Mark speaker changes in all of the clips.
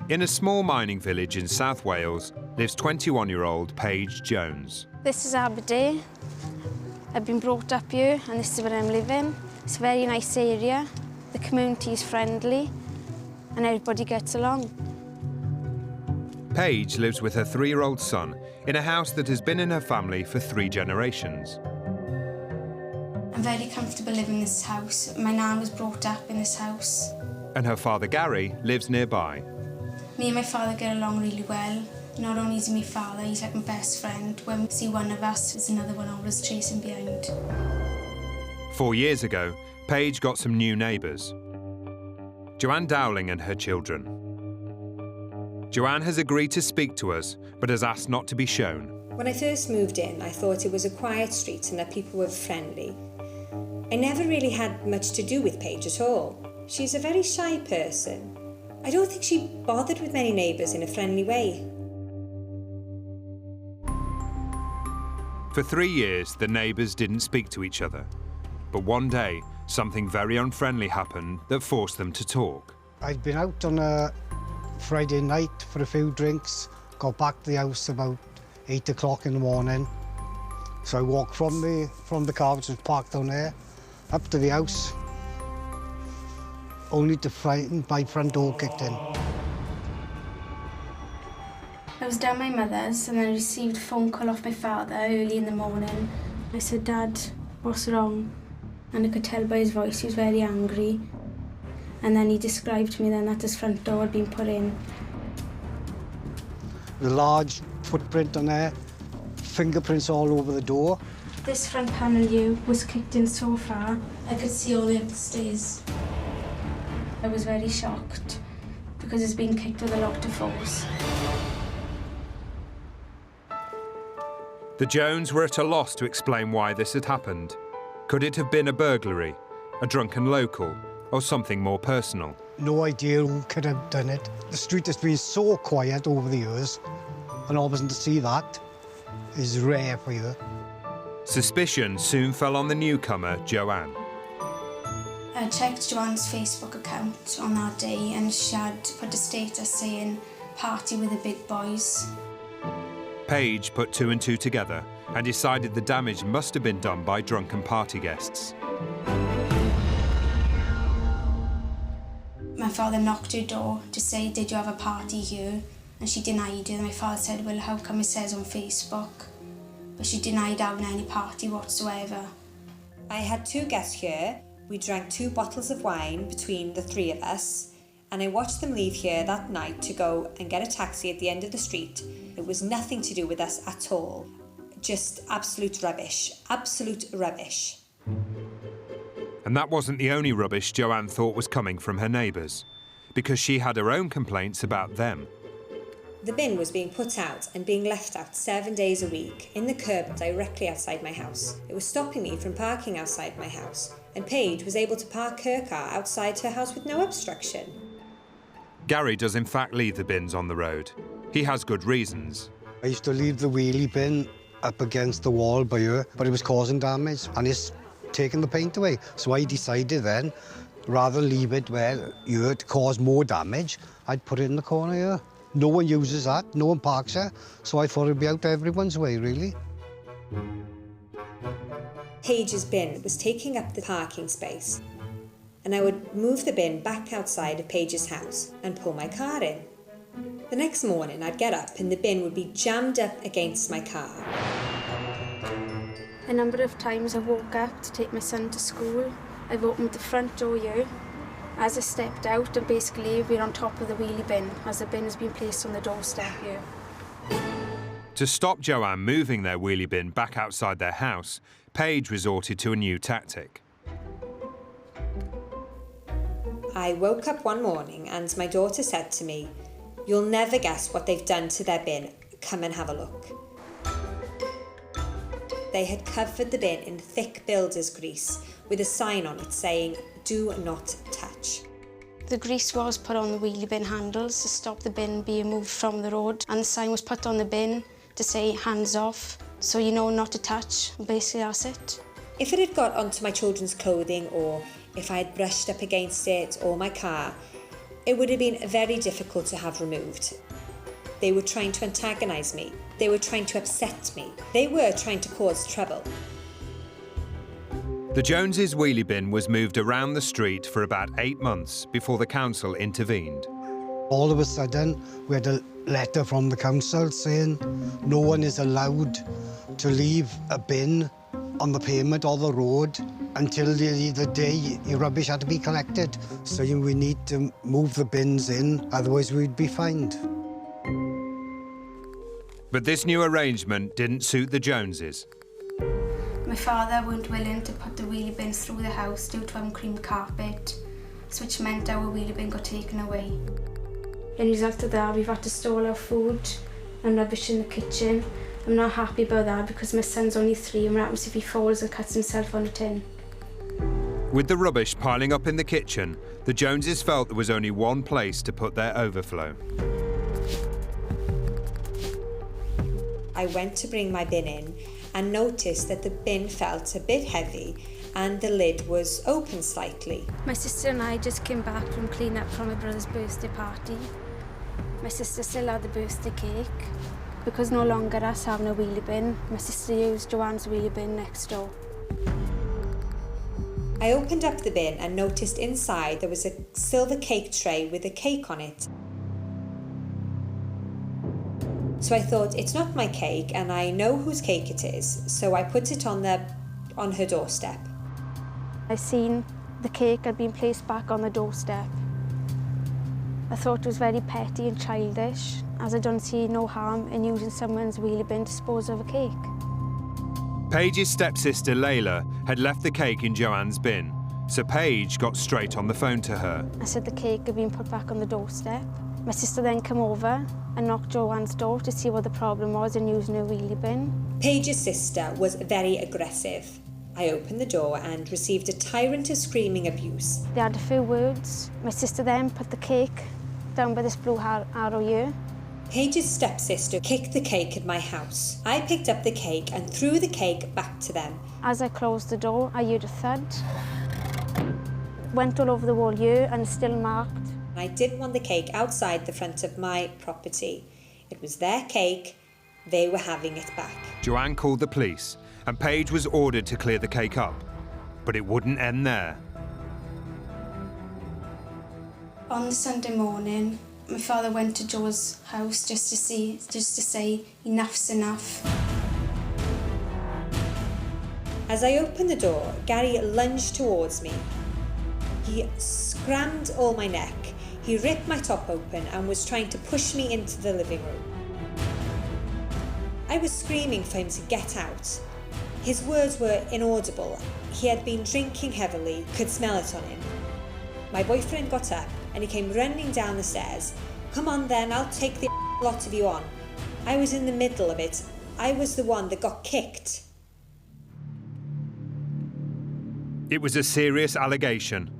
Speaker 1: In a small mining village in South Wales lives 21-year-old Paige Jones.
Speaker 2: This is Aberdeen. I've been brought up here and this is where I'm living. It's a very nice area. The community is friendly and everybody gets along.
Speaker 1: Paige lives with her 3-year-old son in a house that has been in her family for 3 generations.
Speaker 2: I'm very comfortable living in this house. My nan was brought up in this house.
Speaker 1: And her father Gary lives nearby.
Speaker 2: Me and my father get along really well. Not only is he my father, he's like my best friend. When we see one of us, there's another one always chasing behind.
Speaker 1: 4 years ago, Paige got some new neighbours. Joanne Dowling and her children. Joanne has agreed to speak to us, but has asked not to be shown.
Speaker 3: When I first moved in, I thought it was a quiet street and that people were friendly. I never really had much to do with Paige at all. She's a very shy person. I don't think she bothered with many neighbours in a friendly way.
Speaker 1: For 3 years, the neighbours didn't speak to each other. But one day, something very unfriendly happened that forced them to talk.
Speaker 4: I'd been out on a Friday night for a few drinks, got back to the house about 8 o'clock in the morning. So I walked from the car, which was parked down there, up to the house, only to find my front door kicked in.
Speaker 2: I was down my mother's and then I received a phone call off my father early in the morning. I said, "Dad, what's wrong?" And I could tell by his voice he was very angry. And then he described to me then that his front door had been put in.
Speaker 4: The large footprint on there, fingerprints all over the door.
Speaker 2: This front panel here was kicked in so far, I could see all the way up the stairs. I was very shocked because it's been kicked with a lot of force.
Speaker 1: The Jones were at a loss to explain why this had happened. Could it have been a burglary, a drunken local, or something more personal?
Speaker 4: No idea who could have done it. The street has been so quiet over the years, and obviously to see that is rare for you.
Speaker 1: Suspicion soon fell on the newcomer, Joanne.
Speaker 2: I checked Joanne's Facebook account on that day and she had put a status saying, "Party with the big boys."
Speaker 1: Paige put 2 and 2 together and decided the damage must have been done by drunken party guests.
Speaker 2: My father knocked her door to say, "Did you have a party here?" And she denied it. My father said, "Well, how come it says on Facebook?" But she denied having any party whatsoever.
Speaker 3: I had 2 guests here. We drank 2 bottles of wine between the 3 of us, and I watched them leave here that night to go and get a taxi at the end of the street. It was nothing to do with us at all. Just absolute rubbish. Absolute rubbish.
Speaker 1: And that wasn't the only rubbish Joanne thought was coming from her neighbours, because she had her own complaints about them.
Speaker 3: The bin was being put out and being left out 7 days a week in the curb directly outside my house. It was stopping me from parking outside my house, and Paige was able to park her car outside her house with no obstruction.
Speaker 1: Gary does in fact leave the bins on the road. He has good reasons.
Speaker 4: I used to leave the wheelie bin up against the wall by her, but it was causing damage and it's taking the paint away. So I decided then, rather than leave it where you to cause more damage, I'd put it in the corner here. No one uses that, no one parks there, so I thought it'd be out everyone's way, really.
Speaker 3: Paige's bin was taking up the parking space, and I would move the bin back outside of Paige's house and pull my car in. The next morning I'd get up and the bin would be jammed up against my car.
Speaker 2: A number of times I woke up to take my son to school. I've opened the front door here. As I stepped out, and basically we're on top of the wheelie bin, as the bin has been placed on the doorstep here.
Speaker 1: To stop Joanne moving their wheelie bin back outside their house, Paige resorted to a new tactic.
Speaker 3: I woke up one morning and my daughter said to me, "You'll never guess what they've done to their bin. Come and have a look." They had covered the bin in thick builder's grease with a sign on it saying, "Do not touch."
Speaker 2: The grease was put on the wheelie bin handles to stop the bin being moved from the road, and the sign was put on the bin to say "hands off," so you know not to touch. Basically, that's it.
Speaker 3: If it had got onto my children's clothing, or if I had brushed up against it or my car, It would have been very difficult to have removed. They were trying to antagonise me. They were trying to upset me. They were trying to cause trouble.
Speaker 1: The Joneses' wheelie bin was moved around the street for about 8 months before the council intervened.
Speaker 4: All of a sudden, we had a letter from the council saying no one is allowed to leave a bin on the pavement or the road until the day your rubbish had to be collected. So we need to move the bins in, otherwise we'd be fined.
Speaker 1: But this new arrangement didn't suit the Joneses.
Speaker 2: My father weren't willing to put the wheelie bin through the house due to unclean carpet, which meant our wheelie bin got taken away. In result of that, we've had to store our food and rubbish in the kitchen. I'm not happy about that because my son's only 3 and what happens if he falls and cuts himself on a tin?
Speaker 1: With the rubbish piling up in the kitchen, the Joneses felt there was only one place to put their overflow.
Speaker 3: I went to bring my bin in and noticed that the bin felt a bit heavy and the lid was open slightly.
Speaker 2: My sister and I just came back from cleaning up from my brother's birthday party. My sister still had the birthday cake. Because no longer us having a wheelie bin, my sister used Joanne's wheelie bin next door.
Speaker 3: I opened up the bin and noticed inside there was a silver cake tray with a cake on it. So I thought, it's not my cake and I know whose cake it is, so I put it on her doorstep.
Speaker 2: I seen the cake had been placed back on the doorstep. I thought it was very petty and childish, as I don't see no harm in using someone's wheelie bin to dispose of a cake.
Speaker 1: Paige's stepsister Layla had left the cake in Joanne's bin, so Paige got straight on the phone to her.
Speaker 2: I said the cake had been put back on the doorstep. My sister then came over and knocked Joanne's door to see what the problem was in using her wheelie bin.
Speaker 3: Paige's sister was very aggressive. I opened the door and received a tyrant of screaming abuse.
Speaker 2: They had a few words. My sister then put the cake down by this blue arrow here.
Speaker 3: Paige's stepsister kicked the cake at my house. I picked up the cake and threw the cake back to them.
Speaker 2: As I closed the door, I heard a thud. Went all over the wall here and it's still marked.
Speaker 3: I didn't want the cake outside the front of my property. It was their cake. They were having it back.
Speaker 1: Joanne called the police and Paige was ordered to clear the cake up. But it wouldn't end there.
Speaker 2: On the Sunday morning, my father went to Joe's house just to say enough's enough.
Speaker 3: As I opened the door, Gary lunged towards me. He scrammed all my neck. He ripped my top open and was trying to push me into the living room. I was screaming for him to get out. His words were inaudible. He had been drinking heavily, could smell it on him. My boyfriend got up and he came running down the stairs. Come on then, I'll take the lot of you on. I was in the middle of it. I was the one that got kicked.
Speaker 1: It was a serious allegation,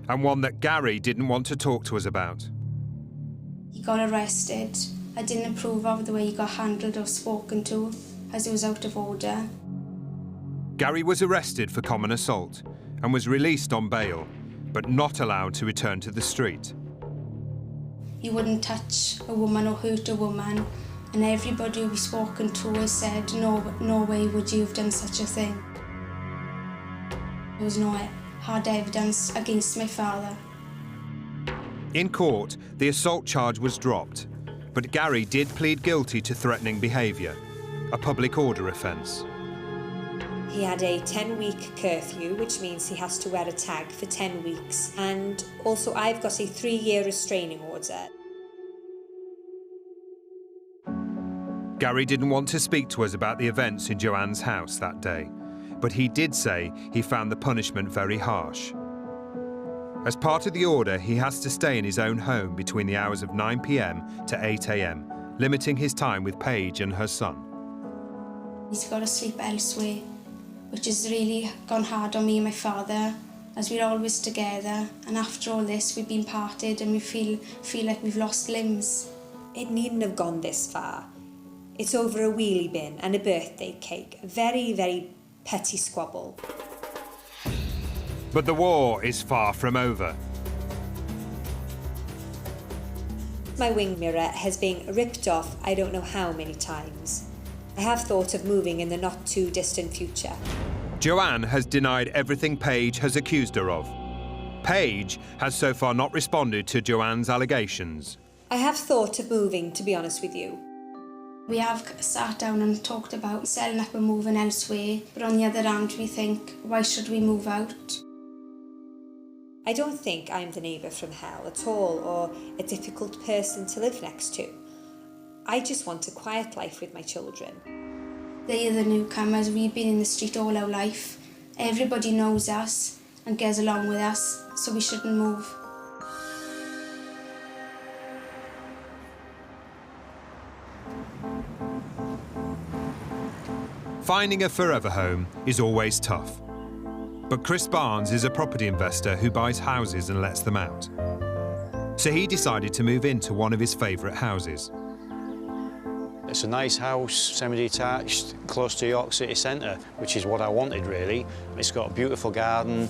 Speaker 1: and one that Gary didn't want to talk to us about.
Speaker 2: He got arrested. I didn't approve of the way he got handled or spoken to, as he was out of order.
Speaker 1: Gary was arrested for common assault and was released on bail, but not allowed to return to the street.
Speaker 2: He wouldn't touch a woman or hurt a woman, and everybody we've spoken to has said, no way would you have done such a thing. There was no hard evidence against my father.
Speaker 1: In court, the assault charge was dropped, but Gary did plead guilty to threatening behaviour, a public order offence.
Speaker 3: He had a 10-week curfew, which means he has to wear a tag for 10 weeks. And also I've got a 3-year restraining order.
Speaker 1: Gary didn't want to speak to us about the events in Joanne's house that day, but he did say he found the punishment very harsh. As part of the order, he has to stay in his own home between the hours of 9 p.m. to 8 a.m, limiting his time with Paige and her son.
Speaker 2: He's got to sleep elsewhere, which has really gone hard on me and my father, as we're always together, and after all this we've been parted and we feel like we've lost limbs.
Speaker 3: It needn't have gone this far. It's over a wheelie bin and a birthday cake. A very, very petty squabble.
Speaker 1: But the war is far from over.
Speaker 3: My wing mirror has been ripped off I don't know how many times. I have thought of moving in the not too distant future.
Speaker 1: Joanne has denied everything Paige has accused her of. Paige has so far not responded to Joanne's allegations.
Speaker 3: I have thought of moving, to be honest with you.
Speaker 2: We have sat down and talked about selling up and moving elsewhere, but on the other hand we think, why should we move out?
Speaker 3: I don't think I'm the neighbour from hell at all, or a difficult person to live next to. I just want a quiet life with my children.
Speaker 2: They are the newcomers, we've been in the street all our life. Everybody knows us and gets along with us, so we shouldn't move.
Speaker 1: Finding a forever home is always tough. But Chris Barnes is a property investor who buys houses and lets them out. So he decided to move into one of his favourite houses.
Speaker 5: It's a nice house, semi-detached, close to York City Centre, which is what I wanted, really. It's got a beautiful garden.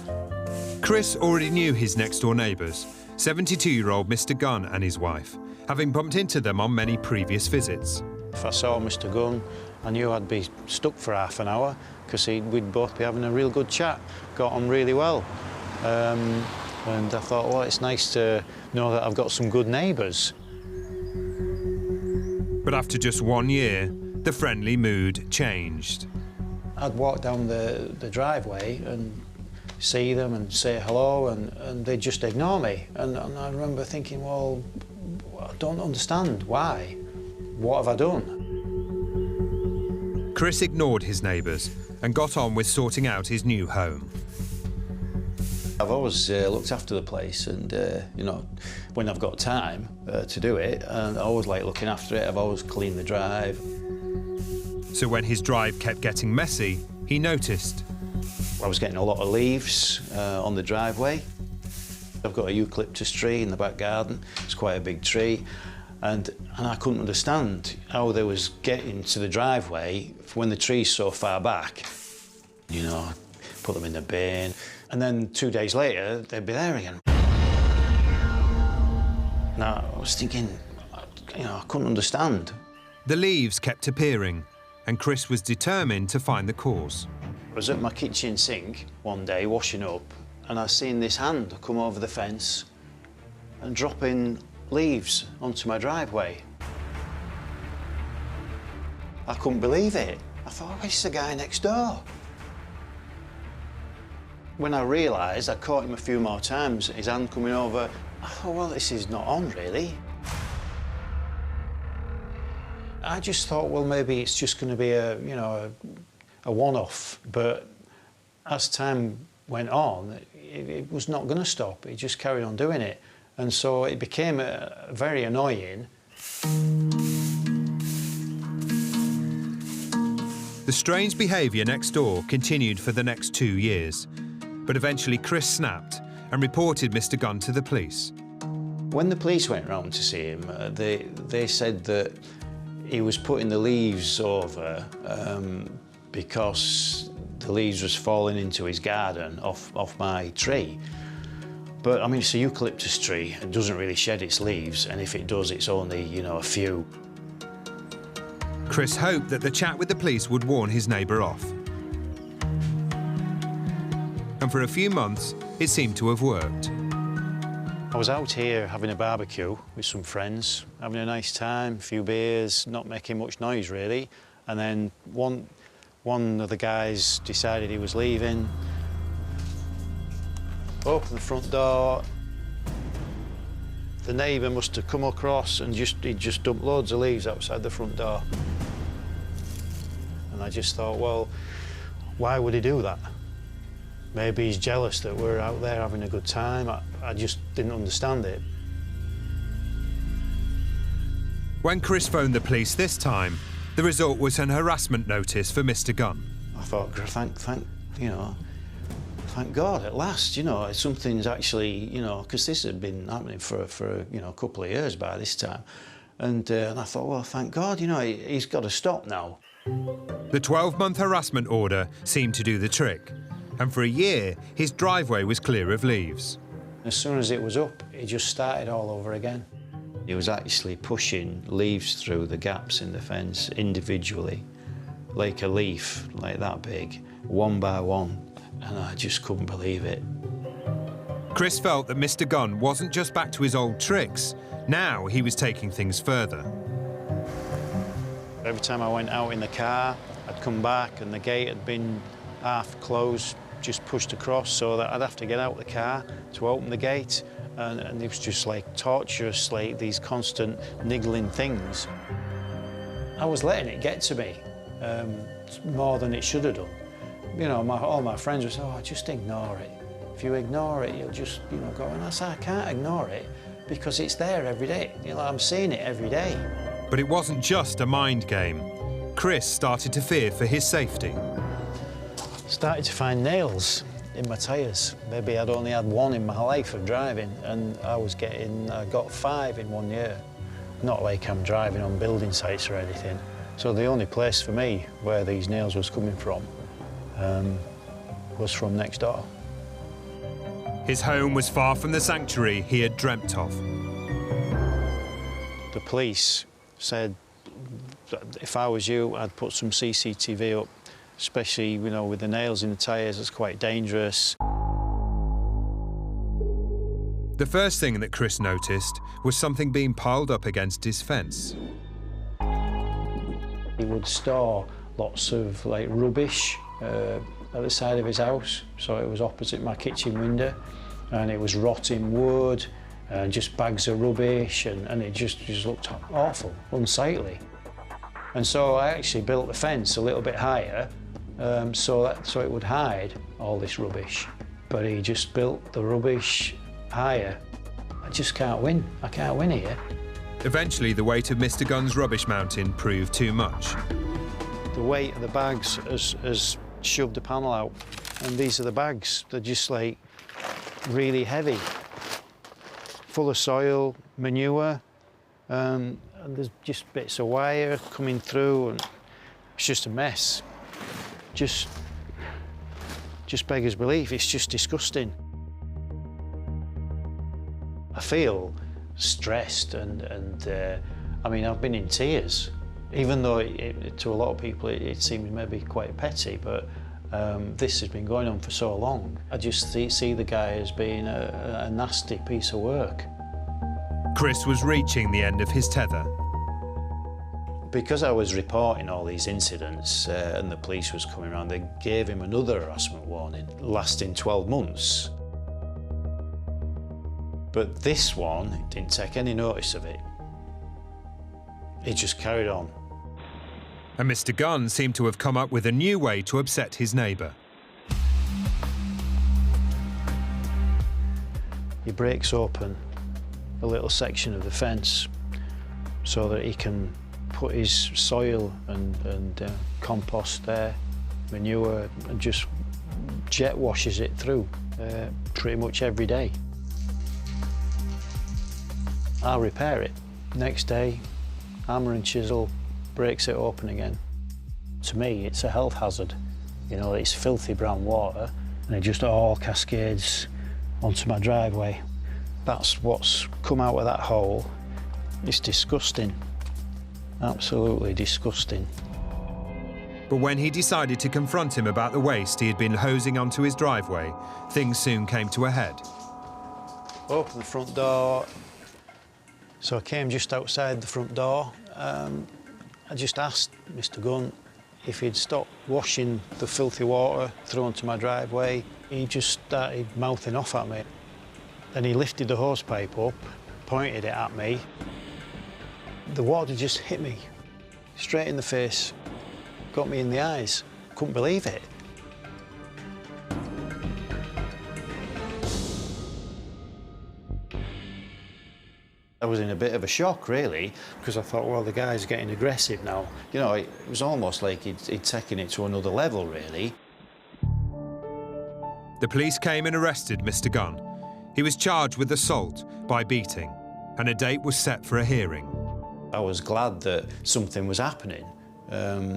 Speaker 1: Chris already knew his next-door neighbours, 72-year-old Mr Gunn and his wife, having bumped into them on many previous visits.
Speaker 5: If I saw Mr Gunn, I knew I'd be stuck for half an hour because we'd both be having a real good chat, got on really well. And I thought, well, it's nice to know that I've got some good neighbours.
Speaker 1: But after just 1 year, the friendly mood changed.
Speaker 5: I'd walk down the driveway and see them and say hello, and they'd just ignore me. And I remember thinking, well, I don't understand why. What have I done?
Speaker 1: Chris ignored his neighbours and got on with sorting out his new home.
Speaker 5: I've always looked after the place, and you know, when I've got time to do it, and I always like looking after it. I've always cleaned the drive.
Speaker 1: So when his drive kept getting messy, he noticed.
Speaker 5: I was getting a lot of leaves on the driveway. I've got a eucalyptus tree in the back garden. It's quite a big tree. And I couldn't understand how they was getting to the driveway when the tree's so far back. You know, put them in the bin, and then 2 days later, they'd be there again. Now, I was thinking, you know, I couldn't understand.
Speaker 1: The leaves kept appearing, and Chris was determined to find the cause.
Speaker 5: I was at my kitchen sink one day, washing up, and I seen this hand come over the fence and dropping leaves onto my driveway. I couldn't believe it. I thought, oh, it's the guy next door. When I realised, I caught him a few more times, his hand coming over, I thought, well, this is not on, really. I just thought, well, maybe it's just going to be a, you know, a one-off. But as time went on, it was not going to stop. It just carried on doing it. And so it became very annoying.
Speaker 1: The strange behaviour next door continued for the next 2 years, but eventually Chris snapped and reported Mr Gunn to the police.
Speaker 5: When the police went round to see him, they said that he was putting the leaves over because the leaves was falling into his garden off my tree. But, I mean, it's a eucalyptus tree. It doesn't really shed its leaves, and if it does, it's only, you know, a few.
Speaker 1: Chris hoped that the chat with the police would warn his neighbour off. And for a few months, it seemed to have worked.
Speaker 5: I was out here having a barbecue with some friends, having a nice time, a few beers, not making much noise, really. And then one of the guys decided he was leaving. Opened the front door. The neighbour must have come across and he'd just dumped loads of leaves outside the front door. And I just thought, well, why would he do that? Maybe he's jealous that we're out there having a good time. I just didn't understand it.
Speaker 1: When Chris phoned the police this time, the result was an harassment notice for Mr Gunn.
Speaker 5: I thought, thank God, at last, you know, something's actually, you know, because this had been happening for you know, a couple of years by this time. And I thought, well, thank God, you know, he's got to stop now.
Speaker 1: The 12-month harassment order seemed to do the trick, and for a year, his driveway was clear of leaves.
Speaker 5: As soon as it was up, it just started all over again. He was actually pushing leaves through the gaps in the fence individually, like a leaf, like that big, one by one, and I just couldn't believe it.
Speaker 1: Chris felt that Mr. Gunn wasn't just back to his old tricks. Now he was taking things further.
Speaker 5: Every time I went out in the car, I'd come back and the gate had been half closed, just pushed across, so that I'd have to get out of the car to open the gate. And it was just like torturous, like these constant niggling things. I was letting it get to me more than it should have done. You know, all my friends would say, oh, just ignore it. If you ignore it, you'll just, you know, go, and I said, I can't ignore it because it's there every day. You know, I'm seeing it every day.
Speaker 1: But it wasn't just a mind game. Chris started to fear for his safety.
Speaker 5: Started to find nails in my tyres. Maybe I'd only had one in my life of driving, and I got 5 in 1 year. Not like I'm driving on building sites or anything. So the only place for me where these nails was coming from was from next door.
Speaker 1: His home was far from the sanctuary he had dreamt of.
Speaker 5: The police said that if I was you, I'd put some CCTV up, especially, you know, with the nails in the tyres. It's quite dangerous.
Speaker 1: The first thing that Chris noticed was something being piled up against his fence.
Speaker 5: He would store lots of like rubbish at the side of his house, so it was opposite my kitchen window, and it was rotting wood and just bags of rubbish, and it just looked awful, unsightly. And so I actually built the fence a little bit higher so it would hide all this rubbish. But he just built the rubbish higher. I just can't win. I can't win here.
Speaker 1: Eventually, the weight of Mr. Gunn's rubbish mountain proved too much.
Speaker 5: The weight of the bags has shoved the panel out, and these are the bags. They're just like really heavy, full of soil, manure, and there's just bits of wire coming through, and it's just a mess. Just beggars belief. It's just disgusting. I feel stressed, and I mean, I've been in tears. Even though to a lot of people it seems maybe quite petty, but this has been going on for so long. I just see the guy as being a nasty piece of work.
Speaker 1: Chris was reaching the end of his tether.
Speaker 5: Because I was reporting all these incidents and the police was coming around, they gave him another harassment warning lasting 12 months. But this one didn't take any notice of it. He just carried on.
Speaker 1: And Mr. Gunn seemed to have come up with a new way to upset his neighbour.
Speaker 5: He breaks open a little section of the fence so that he can put his soil and compost there, manure, and just jet washes it through pretty much every day. I'll repair it. Next day, hammer and chisel, breaks it open again. To me, it's a health hazard. You know, it's filthy brown water, and it just all cascades onto my driveway. That's what's come out of that hole. It's disgusting. Absolutely disgusting.
Speaker 1: But when he decided to confront him about the waste he had been hosing onto his driveway, things soon came to a head.
Speaker 5: Open the front door. So I came just outside the front door. I just asked Mr. Gunn if he'd stop washing the filthy water through onto my driveway. He just started mouthing off at me. Then he lifted the hose pipe up, pointed it at me. The water just hit me straight in the face, got me in the eyes. Couldn't believe it. I was in a bit of a shock, really, because I thought, well, the guy's getting aggressive now. You know, it was almost like he'd taken it to another level, really.
Speaker 1: The police came and arrested Mr. Gunn. He was charged with assault by beating, and a date was set for a hearing.
Speaker 5: I was glad that something was happening.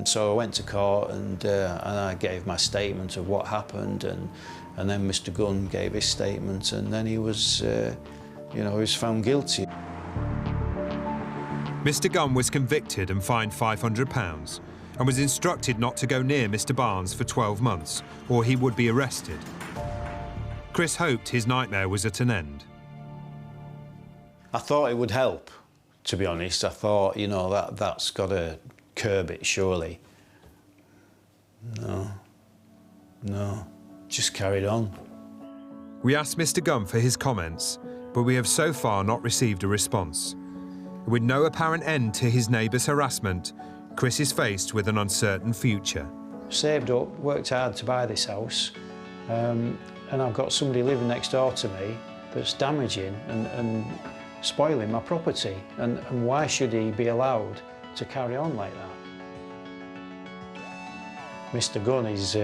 Speaker 5: So I went to court and I gave my statement of what happened, and then Mr. Gunn gave his statement, and then he was, you know, he was found guilty.
Speaker 1: Mr Gunn was convicted and fined £500 and was instructed not to go near Mr Barnes for 12 months or he would be arrested. Chris hoped his nightmare was at an end.
Speaker 5: I thought it would help, to be honest. I thought, you know, that's got to curb it, surely. No, just carried on.
Speaker 1: We asked Mr Gunn for his comments, but we have so far not received a response. With no apparent end to his neighbour's harassment, Chris is faced with an uncertain future.
Speaker 5: Saved up, worked hard to buy this house, and I've got somebody living next door to me that's damaging and spoiling my property. And why should he be allowed to carry on like that? Mr Gunn is,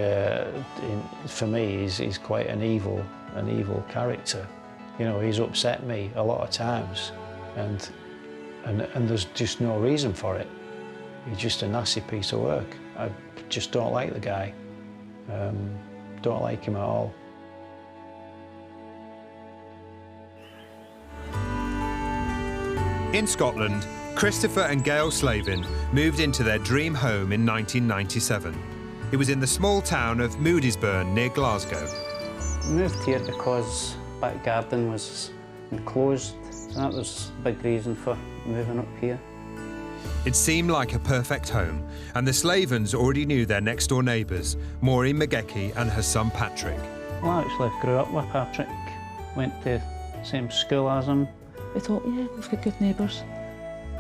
Speaker 5: for me, he's quite an evil character. You know, he's upset me a lot of times, and there's just no reason for it. He's just a nasty piece of work. I just don't like the guy. Don't like him at all.
Speaker 1: In Scotland, Christopher and Gail Slavin moved into their dream home in 1997. It was in the small town of Moodysburn near Glasgow.
Speaker 6: I moved here because back garden was enclosed, so that was a big reason for moving up here.
Speaker 1: It seemed like a perfect home, and the Slavins already knew their next-door neighbours, Maureen McGecky and her son Patrick.
Speaker 6: Well, I actually grew up with Patrick, went to the same school as him.
Speaker 7: We thought, yeah, we've got good neighbours.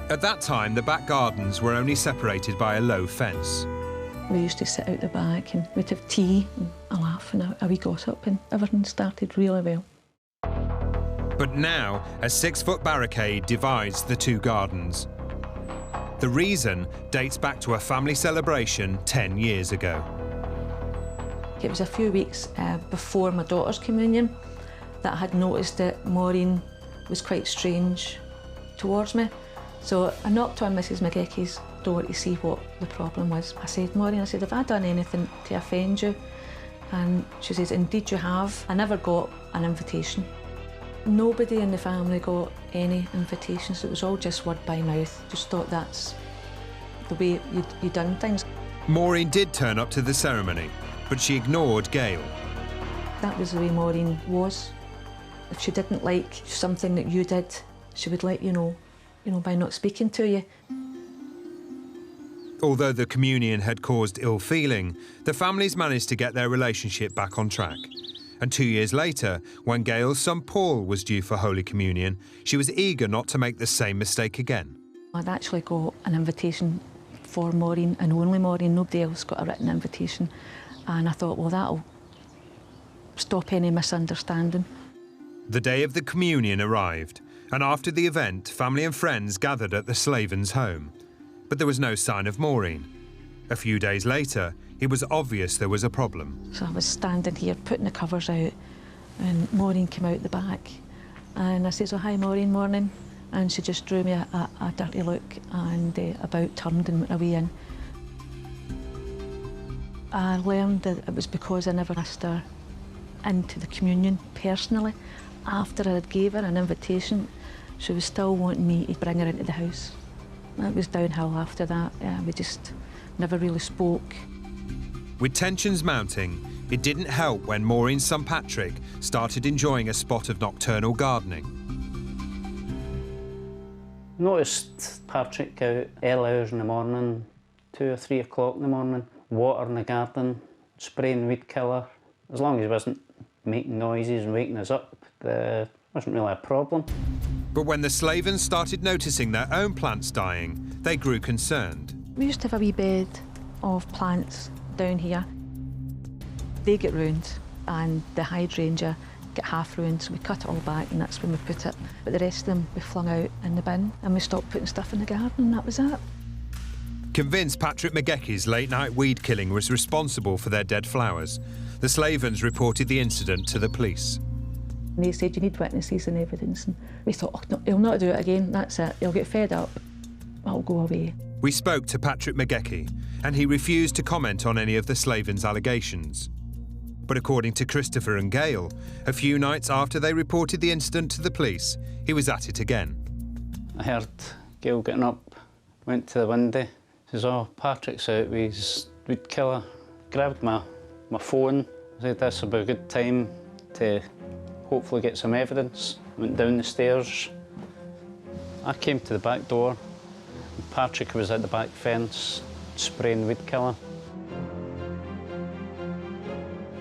Speaker 1: At that time, the back gardens were only separated by a low fence.
Speaker 7: We used to sit out the back and we'd have tea and a laugh and a wee gossip, and everything started really well.
Speaker 1: But now, a 6-foot barricade divides the two gardens. The reason dates back to a family celebration 10 years ago.
Speaker 7: It was a few weeks before my daughter's communion that I had noticed that Maureen was quite strange towards me. So I knocked on Mrs McGecky's door to see what the problem was. I said, Maureen, have I done anything to offend you? And she says, indeed you have. I never got an invitation. Nobody in the family got any invitations. It was all just word by mouth. Just thought that's the way you'd done things.
Speaker 1: Maureen did turn up to the ceremony, but she ignored Gail.
Speaker 7: That was the way Maureen was. If she didn't like something that you did, she would let you know by not speaking to you.
Speaker 1: Although the communion had caused ill feeling, the families managed to get their relationship back on track. And 2 years later, when Gail's son Paul was due for Holy Communion, she was eager not to make the same mistake again.
Speaker 7: I'd actually got an invitation for Maureen and only Maureen. Nobody else got a written invitation. And I thought, well, that'll stop any misunderstanding.
Speaker 1: The day of the communion arrived, and after the event, family and friends gathered at the Slavins' home. But there was no sign of Maureen. A few days later, it was obvious there was a problem.
Speaker 7: So I was standing here putting the covers out, and Maureen came out the back. And I says, oh, hi, Maureen, morning. And she just drew me a dirty look and about turned and went away in. I learned that it was because I never asked her into the communion personally. After I had gave her an invitation, she was still wanting me to bring her into the house. It was downhill after that. We just never really spoke.
Speaker 1: With tensions mounting, it didn't help when Maureen's son Patrick started enjoying a spot of nocturnal gardening.
Speaker 6: Noticed Patrick out early hours in the morning, 2 or 3 o'clock in the morning, watering the garden, spraying weed killer. As long as he wasn't making noises and waking us up, there wasn't really a problem.
Speaker 1: But when the Slavins started noticing their own plants dying, they grew concerned.
Speaker 7: We used to have a wee bed of plants down here. They get ruined and the hydrangea get half ruined, so we cut it all back and that's when we put it. But the rest of them we flung out in the bin and we stopped putting stuff in the garden, and that was it.
Speaker 1: Convinced Patrick McGecky's late-night weed killing was responsible for their dead flowers, the Slavins reported the incident to the police.
Speaker 7: And they said, you need witnesses and evidence. And we thought, oh, no, he'll not do it again, that's it. He'll get fed up, I'll go away.
Speaker 1: We spoke to Patrick McGecky, and he refused to comment on any of the Slavins' allegations. But according to Christopher and Gail, a few nights after they reported the incident to the police, he was at it again.
Speaker 6: I heard Gail getting up, went to the window, says, "Oh, Patrick's out with his weed killer." Grabbed my phone, said this would be a good time to hopefully get some evidence. Went down the stairs. I came to the back door. Patrick was at the back fence spraying weed killer.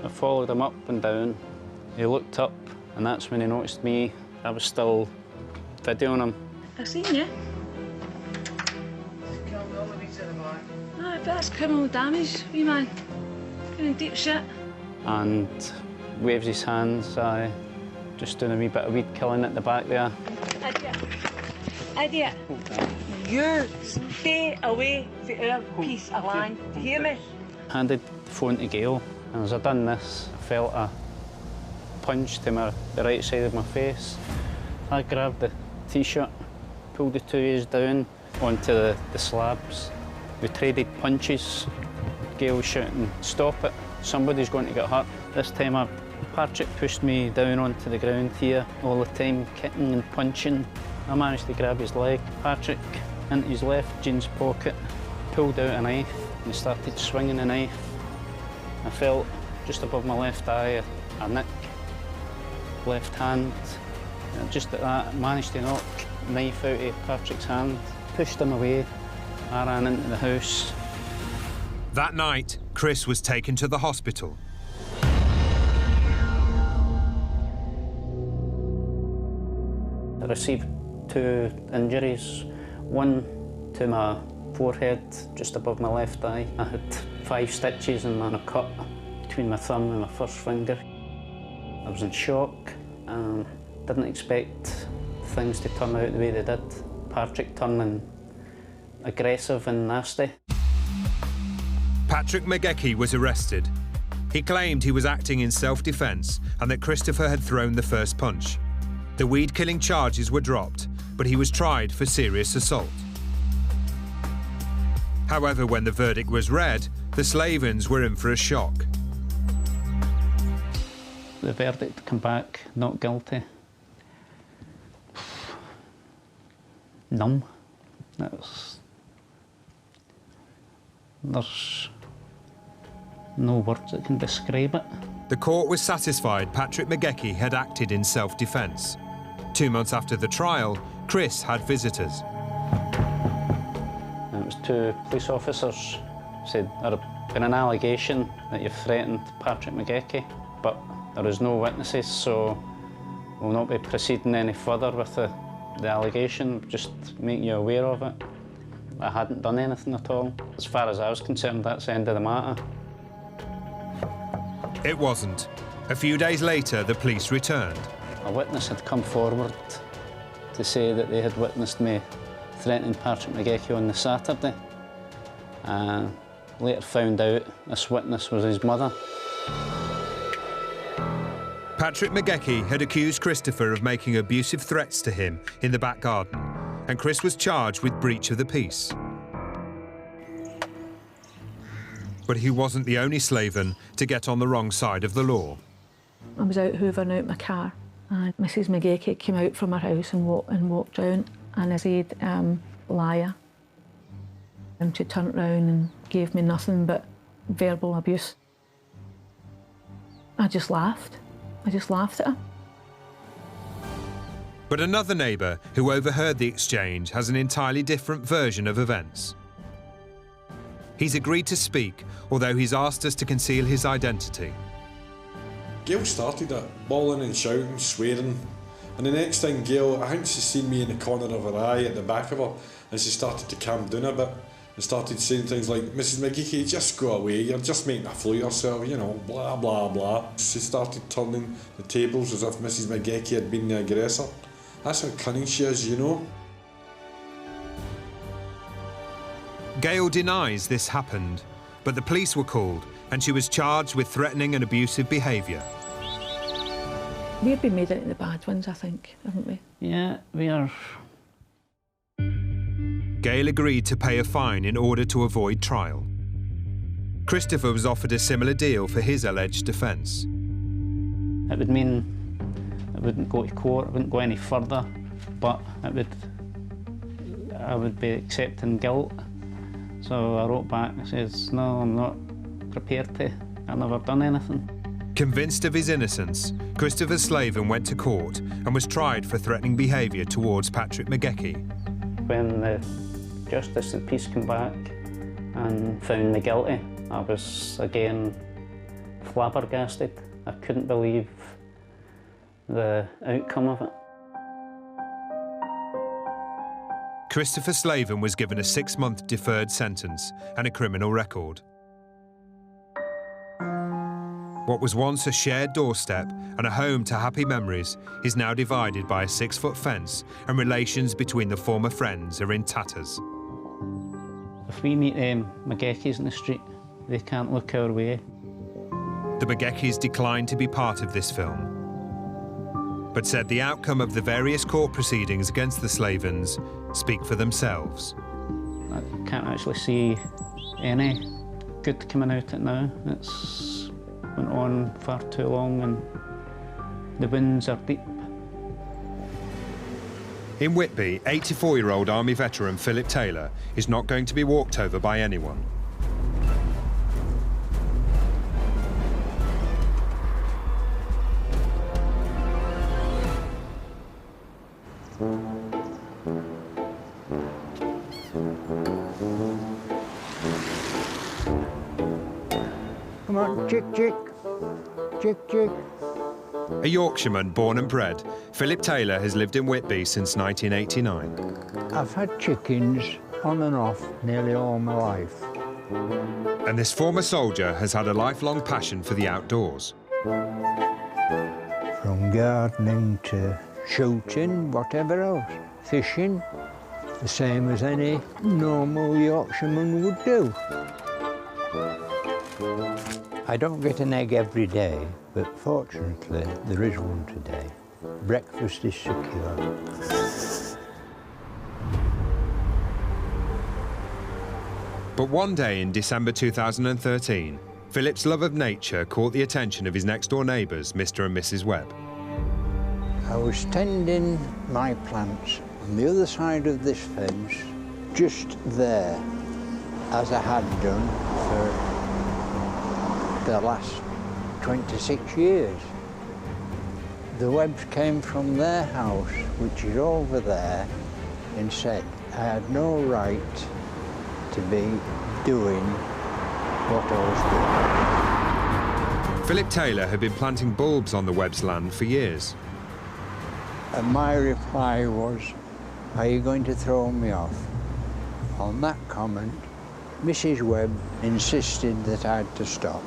Speaker 6: I followed him up and down. He looked up, and that's when he noticed me. I was still videoing him.
Speaker 7: I've seen you. No, but that's criminal damage, wee man. You're in deep shit.
Speaker 6: And waves his hands, just doing a wee bit of weed killing at the back there.
Speaker 8: Idiot. You stay away from our piece of land. Do you hear me?
Speaker 6: Handed the phone to Gail, and as I done this, I felt a punch to the right side of my face. I grabbed the T-shirt, pulled the two A's down onto the slabs. We traded punches. Gail was shouting, "Stop it, somebody's going to get hurt." This time Patrick pushed me down onto the ground here all the time, kicking and punching. I managed to grab his leg. Patrick, into his left jeans pocket, pulled out a knife and he started swinging the knife. I felt just above my left eye a nick, left hand. And just at that, I managed to knock the knife out of Patrick's hand, pushed him away. I ran into the house.
Speaker 1: That night, Chris was taken to the hospital.
Speaker 6: I received 2 injuries, one to my forehead, just above my left eye. I had 5 stitches and a cut between my thumb and my first finger. I was in shock and didn't expect things to turn out the way they did. Patrick turning aggressive and nasty.
Speaker 1: Patrick McGeechy was arrested. He claimed he was acting in self-defence and that Christopher had thrown the first punch. The weed-killing charges were dropped, but he was tried for serious assault. However, when the verdict was read, the Slavins were in for a shock.
Speaker 6: The verdict came back, not guilty. Numb. There's no words that can describe it.
Speaker 1: The court was satisfied Patrick McGeechy had acted in self-defence. 2 months after the trial, Chris had visitors.
Speaker 6: And it was 2 police officers said, "There's been an allegation that you've threatened Patrick McGeechy, but there is no witnesses, so we'll not be proceeding any further with the allegation, just make you aware of it." I hadn't done anything at all. As far as I was concerned, that's the end of the matter.
Speaker 1: It wasn't. A few days later, the police returned.
Speaker 6: A witness had come forward to say that they had witnessed me threatening Patrick McGeechy on the Saturday. Later found out this witness was his mother.
Speaker 1: Patrick McGeechy had accused Christopher of making abusive threats to him in the back garden, and Chris was charged with breach of the peace. But he wasn't the only Slaven to get on the wrong side of the law.
Speaker 7: I was out hoovering out my car, and Mrs McGeechy came out from her house and walked down, and I said, "Liar." And she turned round and gave me nothing but verbal abuse. I just laughed. I just laughed at her.
Speaker 1: But another neighbour who overheard the exchange has an entirely different version of events. He's agreed to speak, although he's asked us to conceal his identity.
Speaker 9: Gail started it, bawling and shouting, swearing. And the next thing, Gail, I think she seen me in the corner of her eye at the back of her, and she started to calm down a bit and started saying things like, "Mrs McGeechy, just go away, you're just making a fool of yourself, you know, blah, blah, blah." She started turning the tables as if Mrs McGeechy had been the aggressor. That's how cunning she is, you know.
Speaker 1: Gail denies this happened, but the police were called and she was charged with threatening and abusive behaviour.
Speaker 7: We've been made into the bad ones, I think, haven't we?
Speaker 6: Yeah, we are.
Speaker 1: Gail agreed to pay a fine in order to avoid trial. Christopher was offered a similar deal for his alleged offence.
Speaker 6: It would mean it wouldn't go to court, it wouldn't go any further, but it would I would be accepting guilt. So I wrote back and says, no, I'm not prepared to. I've never done anything.
Speaker 1: Convinced of his innocence, Christopher Slavin went to court and was tried for threatening behaviour towards Patrick McGeechy.
Speaker 6: When the Justice of the Peace came back and found me guilty, I was again flabbergasted. I couldn't believe the outcome of it.
Speaker 1: Christopher Slavin was given a 6-month deferred sentence and a criminal record. What was once a shared doorstep and a home to happy memories is now divided by a 6-foot fence, and relations between the former friends are in tatters.
Speaker 6: If we meet McGeechy's in the street, they can't look our way.
Speaker 1: The McGeechys declined to be part of this film, but said the outcome of the various court proceedings against the Slavins speak for themselves.
Speaker 6: I can't actually see any good coming out of it now. It's went on far too long and the winds are deep.
Speaker 1: In Whitby, 84-year-old Army veteran Philip Taylor is not going to be walked over by anyone.
Speaker 10: Come on, chick, chick, chick, chick.
Speaker 1: A Yorkshireman born and bred, Philip Taylor has lived in Whitby since 1989.
Speaker 10: I've had chickens on and off nearly all my life.
Speaker 1: And this former soldier has had a lifelong passion for the outdoors.
Speaker 10: From gardening to shooting, whatever else. Fishing, the same as any normal Yorkshireman would do. I don't get an egg every day, but fortunately there is one today. Breakfast is secure.
Speaker 1: But one day in December 2013, Philip's love of nature caught the attention of his next-door neighbours, Mr. and Mrs. Webb.
Speaker 10: I was tending my plants on the other side of this fence, just there, as I had done for the last 26 years. The Webbs came from their house, which is over there, and said I had no right to be doing what I was doing.
Speaker 1: Philip Taylor had been planting bulbs on the Webbs' land for years.
Speaker 10: And my reply was, are you going to throw me off? On that comment, Mrs. Webb insisted that I had to stop.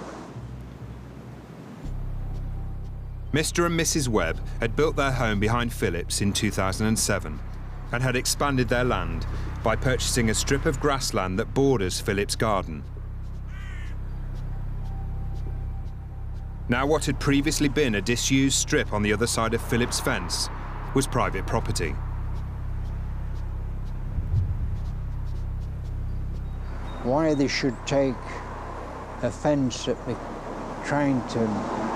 Speaker 1: Mr. and Mrs. Webb had built their home behind Philip's in 2007 and had expanded their land by purchasing a strip of grassland that borders Philip's garden. Now what had previously been a disused strip on the other side of Philip's fence was private property.
Speaker 10: Why they should take a fence that they're trying to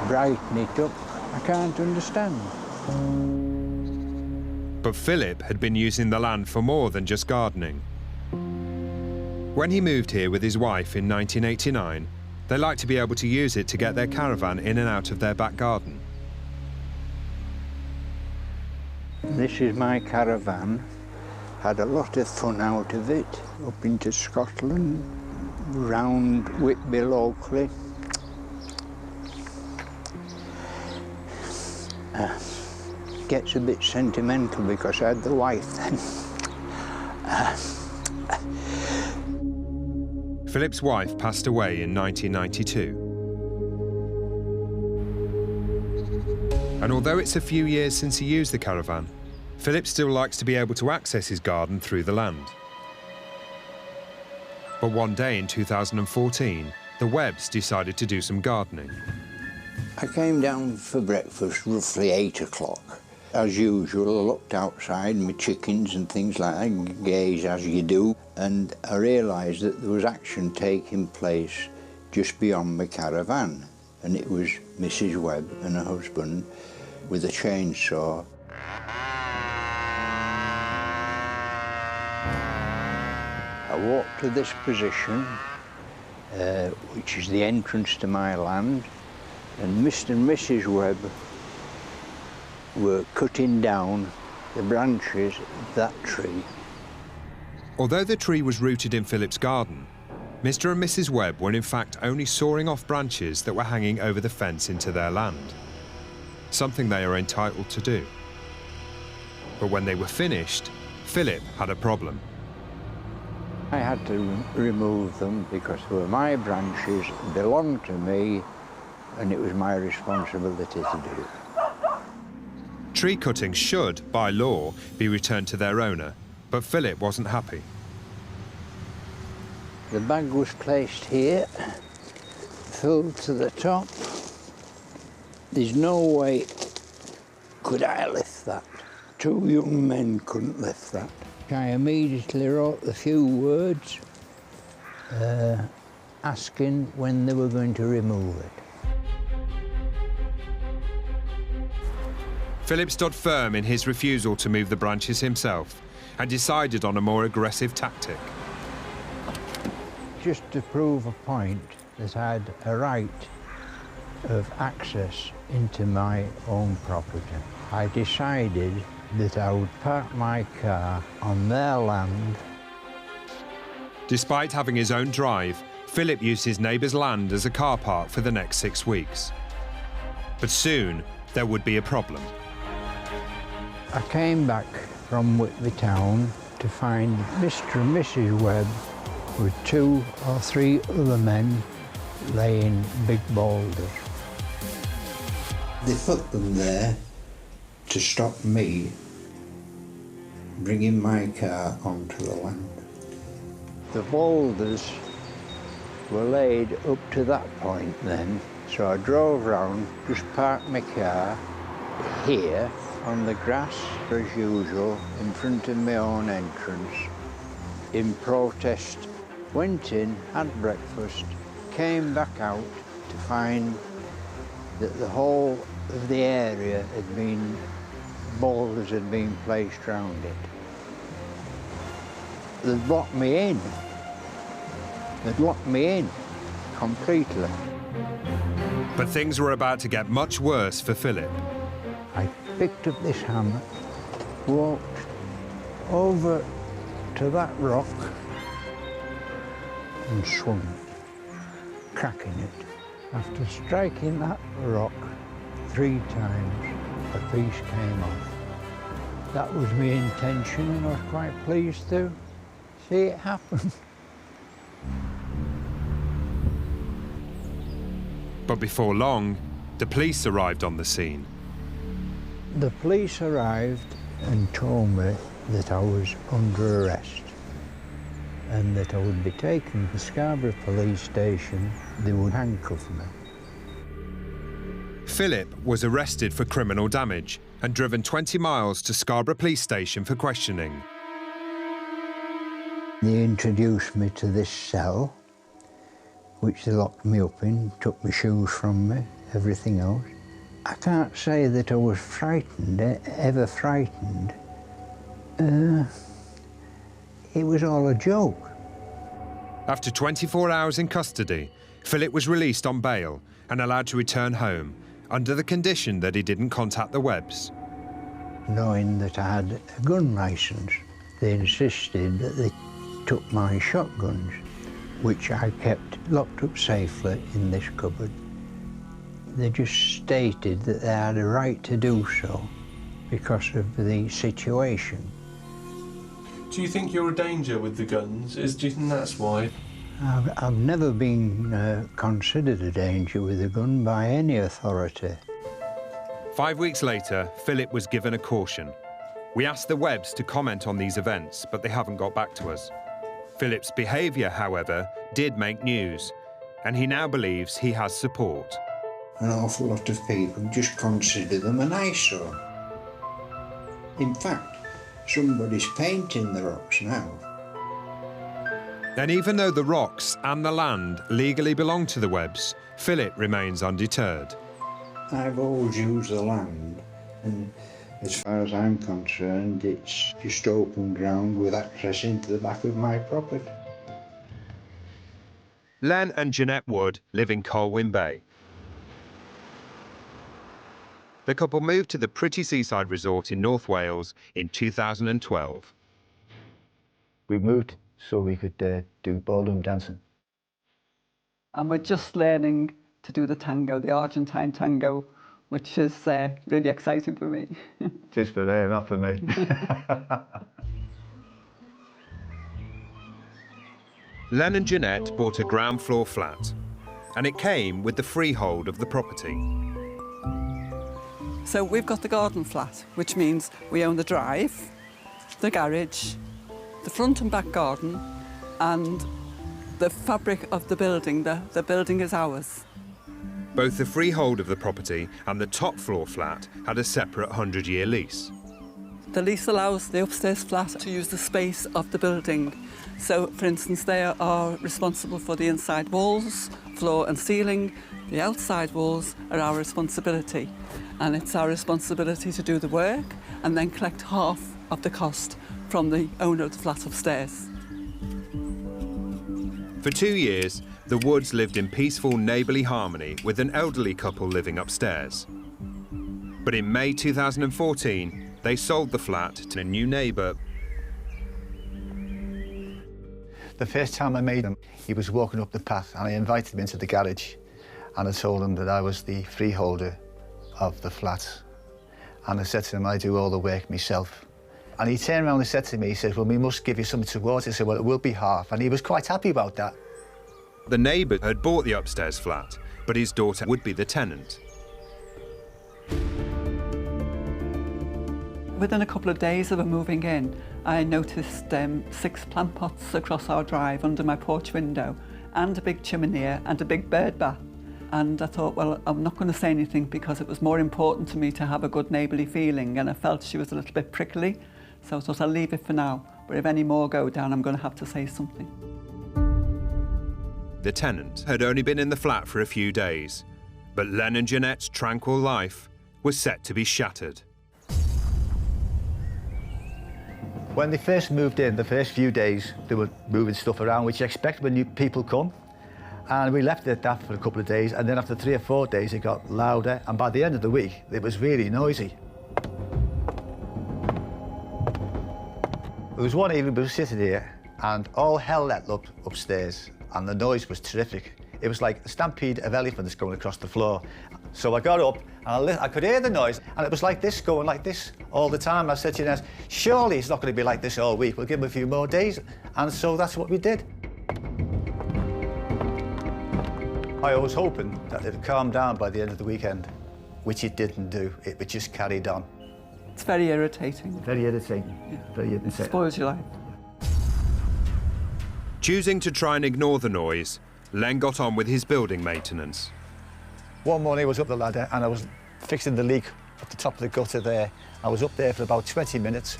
Speaker 10: brighten it up, I can't understand.
Speaker 1: But Philip had been using the land for more than just gardening. When he moved here with his wife in 1989, they liked to be able to use it to get their caravan in and out of their back garden.
Speaker 10: This is my caravan. Had a lot of fun out of it, up into Scotland, round Whitby locally. Gets a bit sentimental because I had the wife then.
Speaker 1: Philip's wife passed away in 1992. And although it's a few years since he used the caravan, Philip still likes to be able to access his garden through the land. But one day in 2014, the Webbs decided to do some gardening.
Speaker 10: I came down for breakfast roughly 8 o'clock. As usual, I looked outside, my chickens and things like that, gaze as you do, and I realised that there was action taking place just beyond my caravan. And it was Mrs. Webb and her husband with a chainsaw. I walked to this position, which is the entrance to my land, and Mr. and Mrs. Webb were cutting down the branches of that tree.
Speaker 1: Although the tree was rooted in Philip's garden, Mr. and Mrs. Webb were in fact only sawing off branches that were hanging over the fence into their land, something they are entitled to do. But when they were finished, Philip had a problem.
Speaker 10: I had to remove them because they were my branches, belonged to me, and it was my responsibility to do it.
Speaker 1: Tree cutting should, by law, be returned to their owner, but Philip wasn't happy.
Speaker 10: The bag was placed here, filled to the top. There's no way could I lift that. Two young men couldn't lift that. I immediately wrote a few words asking when they were going to remove it.
Speaker 1: Philip stood firm in his refusal to move the branches himself and decided on a more aggressive tactic.
Speaker 10: Just to prove a point that I had a right of access into my own property, I decided that I would park my car on their land.
Speaker 1: Despite having his own drive, Philip used his neighbour's land as a car park for the next 6 weeks. But soon, there would be a problem.
Speaker 10: I came back from Whitby town to find Mr. and Mrs. Webb with 2 or 3 other men laying big boulders. They put them there to stop me bringing my car onto the land. The boulders were laid up to that point then, so I drove round, just parked my car here on the grass as usual in front of my own entrance in protest. Went in, had breakfast, came back out to find that the whole of the area had been, boulders had been placed round it. They'd locked me in. They'd locked me in completely.
Speaker 1: But things were about to get much worse for Philip.
Speaker 10: I picked up this hammer, walked over to that rock and swung it, cracking it. After striking that rock 3 times, a piece came off. That was my intention, and I was quite pleased to see it happen.
Speaker 1: But before long, the police arrived on the scene.
Speaker 10: The police arrived and told me that I was under arrest and that I would be taken to Scarborough police station. They would handcuff me.
Speaker 1: Philip was arrested for criminal damage and driven 20 miles to Scarborough police station for questioning.
Speaker 10: They introduced me to this cell, which they locked me up in, took my shoes from me, everything else. I can't say that I was frightened, ever frightened. It was all a joke.
Speaker 1: After 24 hours in custody, Philip was released on bail and allowed to return home under the condition that he didn't contact the Webbs.
Speaker 10: Knowing that I had a gun licence, they insisted that they took my shotguns, which I kept locked up safely in this cupboard. They just stated that they had a right to do so because of the situation.
Speaker 11: Do you think you're a danger with the guns? Do you think that's why?
Speaker 10: I've never been considered a danger with a gun by any authority.
Speaker 1: 5 weeks later, Philip was given a caution. We asked the Webbs to comment on these events, but they haven't got back to us. Philip's behaviour, however, did make news, and he now believes he has support.
Speaker 10: An awful lot of people just consider them an eyesore. In fact, somebody's painting the rocks now.
Speaker 1: And even though the rocks and the land legally belong to the Webbs, Philip remains undeterred.
Speaker 10: I've always used the land, and as far as I'm concerned, it's just open ground with access into the back of my property.
Speaker 1: Len and Jeanette Wood live in Colwyn Bay. The couple moved to the pretty seaside resort in North Wales in 2012.
Speaker 12: We moved so we could do ballroom dancing.
Speaker 13: And we're just learning to do the tango, the Argentine tango, which is really exciting for me.
Speaker 12: Just for them, not for me.
Speaker 1: Len and Jeanette bought a ground floor flat, and it came with the freehold of the property.
Speaker 13: So we've got the garden flat, which means we own the drive, the garage, the front and back garden, and the fabric of the building. The building is ours.
Speaker 1: Both the freehold of the property and the top floor flat had a separate 100-year lease.
Speaker 13: The lease allows the upstairs flat to use the space of the building. So, for instance, they are responsible for the inside walls, floor and ceiling. The outside walls are our responsibility. And it's our responsibility to do the work and then collect half of the cost from the owner of the flat upstairs.
Speaker 1: For 2 years, the Woods lived in peaceful neighbourly harmony with an elderly couple living upstairs. But in May 2014, they sold the flat to a new neighbour.
Speaker 12: The first time I met him, he was walking up the path and I invited him into the garage and I told him that I was the freeholder of the flat. And I said to him, I do all the work myself. And he turned around and said to me, he said, well, we must give you something towards it. I said, well, it will be half. And he was quite happy about that.
Speaker 1: The neighbour had bought the upstairs flat, but his daughter would be the tenant.
Speaker 13: Within a couple of days of moving in, I noticed 6 plant pots across our drive under my porch window, and a big chimney and a big bird bath. And I thought, well, I'm not going to say anything because it was more important to me to have a good neighbourly feeling, and I felt she was a little bit prickly, so I thought I'll leave it for now. But if any more go down, I'm going to have to say something.
Speaker 1: The tenant had only been in the flat for a few days, but Len and Jeanette's tranquil life was set to be shattered.
Speaker 12: When they first moved in, the first few days, they were moving stuff around, which you expect when new people come. And we left it at that for a couple of days, and then after 3 or 4 days, it got louder, and by the end of the week, it was really noisy. There was one evening we were sitting here, and all hell let up upstairs, and the noise was terrific. It was like a stampede of elephants going across the floor. So I got up, and I could hear the noise, and it was like this, going like this all the time. I said to Inez, surely it's not going to be like this all week. We'll give them a few more days. And so that's what we did. I was hoping that it would calm down by the end of the weekend, which it didn't do. It just carried on.
Speaker 13: It's very irritating.
Speaker 12: Very irritating. Yeah. Very irritating.
Speaker 13: Spoils your life.
Speaker 1: Choosing to try and ignore the noise, Len got on with his building maintenance.
Speaker 12: One morning I was up the ladder and I was fixing the leak at the top of the gutter there. I was up there for about 20 minutes.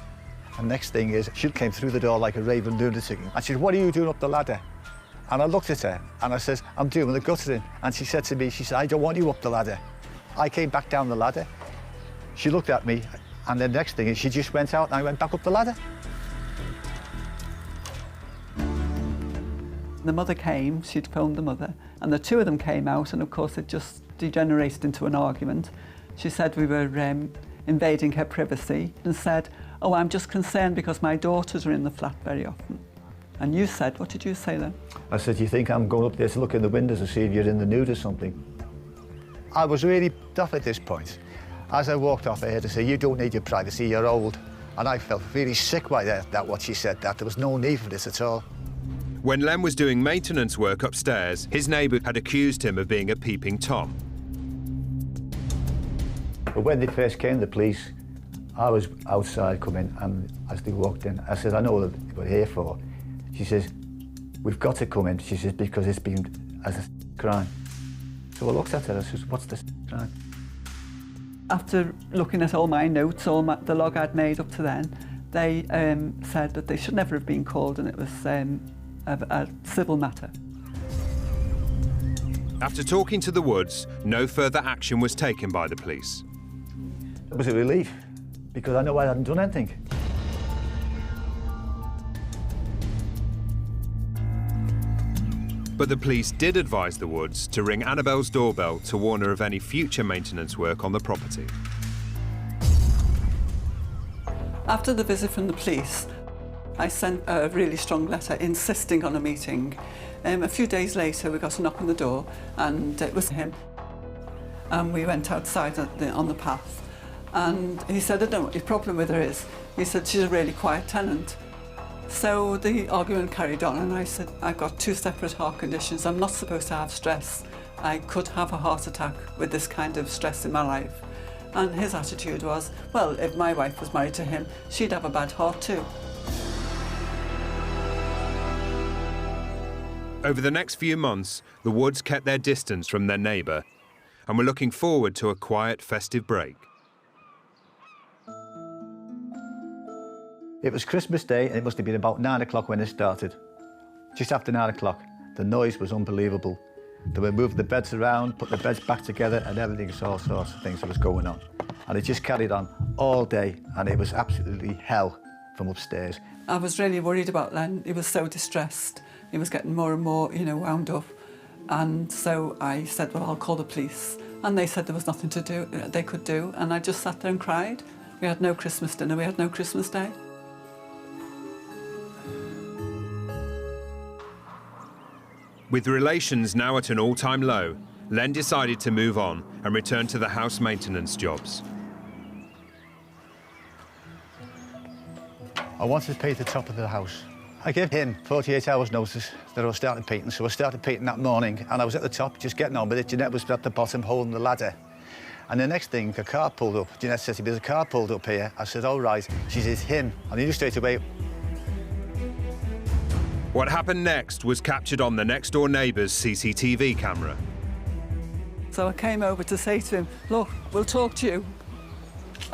Speaker 12: And next thing is, she came through the door like a raving lunatic. And she said, what are you doing up the ladder? And I looked at her and I said, I'm doing the guttering. And she said to me, she said, I don't want you up the ladder. I came back down the ladder. She looked at me and the next thing is she just went out and I went back up the ladder.
Speaker 13: The mother came, she'd phoned the mother, and the two of them came out, and of course it just degenerated into an argument. She said we were invading her privacy and said, oh, I'm just concerned because my daughters are in the flat very often. And you said, what did you say then?
Speaker 12: I said, you think I'm going up there to look in the windows and see if you're in the nude or something? I was really tough at this point. As I walked off, I heard her say, you don't need your privacy, you're old. And I felt really sick by that what she said, that there was no need for this at all.
Speaker 1: When Len was doing maintenance work upstairs, his neighbour had accused him of being a peeping Tom.
Speaker 12: But when they first came, the police, I was outside coming, and as they walked in, I said, I know what they were here for. She says, we've got to come in, she says, because it's been as a crime. So I looked at her, I said, what's this crime?
Speaker 13: After looking at all my notes, the log I'd made up to then, they said that they should never have been called, and it was a civil matter.
Speaker 1: After talking to the Woods, no further action was taken by the police.
Speaker 12: It was a relief, because I know I hadn't done anything.
Speaker 1: But the police did advise the Woods to ring Annabelle's doorbell to warn her of any future maintenance work on the property.
Speaker 13: After the visit from the police, I sent a really strong letter insisting on a meeting. A few days later, we got a knock on the door, and it was him. And we went outside on the path, and he said, I don't know what your problem with her is. He said, she's a really quiet tenant. So the argument carried on, and I said, I've got 2 separate heart conditions. I'm not supposed to have stress. I could have a heart attack with this kind of stress in my life. And his attitude was, well, if my wife was married to him, she'd have a bad heart too.
Speaker 1: Over the next few months, the Woods kept their distance from their neighbour and were looking forward to a quiet, festive break.
Speaker 12: It was Christmas Day, and it must have been about 9 o'clock when it started. Just after 9 o'clock, the noise was unbelievable. They were moving the beds around, putting the beds back together, and everything, all sorts of things that was going on. And it just carried on all day, and it was absolutely hell from upstairs.
Speaker 13: I was really worried about Len. He was so distressed. He was getting more and more, wound up. And so I said, well, I'll call the police. And they said there was nothing they could do. And I just sat there and cried. We had no Christmas dinner, we had no Christmas Day.
Speaker 1: With relations now at an all-time low, Len decided to move on and return to the house maintenance jobs.
Speaker 12: I wanted to paint the top of the house. I gave him 48 hours notice that I was starting painting, so I started painting that morning, and I was at the top, just getting on with it. Jeanette was at the bottom holding the ladder. And the next thing, a car pulled up. Jeanette said to me, there's a car pulled up here. I said, all right. She said, it's him. And he knew straight away.
Speaker 1: What happened next was captured on the next-door neighbour's CCTV camera.
Speaker 13: So I came over to say to him, look, we'll talk to you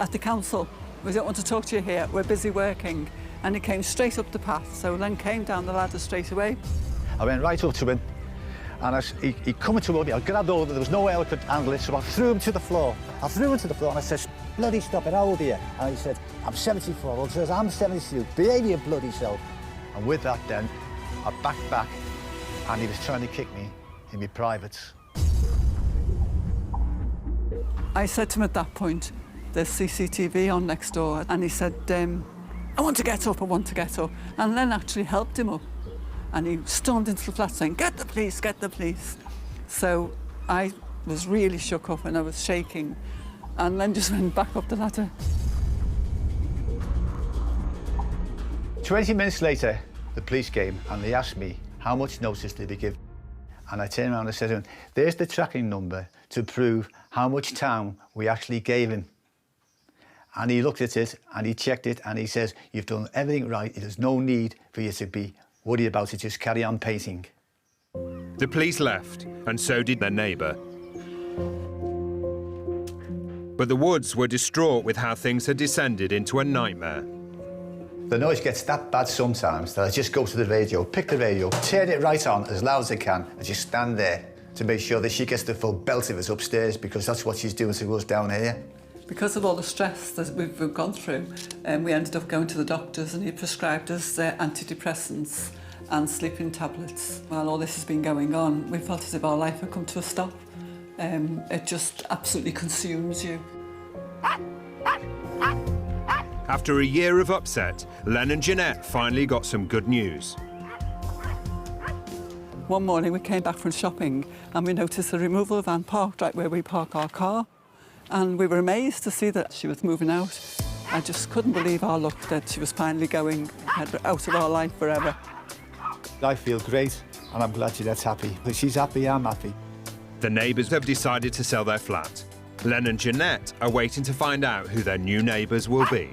Speaker 13: at the council. We don't want to talk to you here. We're busy working. And he came straight up the path, so Len came down the ladder straight away.
Speaker 12: I went right up to him, and he come toward me. I grabbed hold of it, there was no way I could handle it, so I threw him to the floor. And I said, bloody stop it, how old are you? And he said, I'm 74. I said, I'm 72, behave your bloody self. And with that then, I backed back, and he was trying to kick me in my privates.
Speaker 13: I said to him at that point, there's CCTV on next door, and he said, I want to get up. And Len actually helped him up. And he stormed into the flat saying, get the police, get the police. So I was really shook up and I was shaking. And Len just went back up the ladder.
Speaker 12: 20 minutes later, the police came and they asked me, how much notice did he give? And I turned around and said to him, there's the tracking number to prove how much time we actually gave him. And he looked at it and he checked it and he says, you've done everything right. There's no need for you to be worried about it. Just carry on painting.
Speaker 1: The police left, and so did their neighbour. But the Woods were distraught with how things had descended into a nightmare.
Speaker 12: The noise gets that bad sometimes that I just go to the radio, pick the radio, turn it right on as loud as I can, and just stand there to make sure that she gets the full belt of it upstairs, because that's what she's doing to us down here.
Speaker 13: Because of all the stress that we've gone through, we ended up going to the doctors, and he prescribed us antidepressants and sleeping tablets. While all this has been going on, we felt as if our life had come to a stop. It just absolutely consumes you.
Speaker 1: After a year of upset, Len and Jeanette finally got some good news.
Speaker 13: One morning we came back from shopping and we noticed a removal van parked right where we park our car. And we were amazed to see that she was moving out. I just couldn't believe our luck that she was finally going out of our life forever.
Speaker 12: I feel great, and I'm glad Jeanette's happy. If she's happy, I'm happy.
Speaker 1: The neighbours have decided to sell their flat. Len and Jeanette are waiting to find out who their new neighbours will be.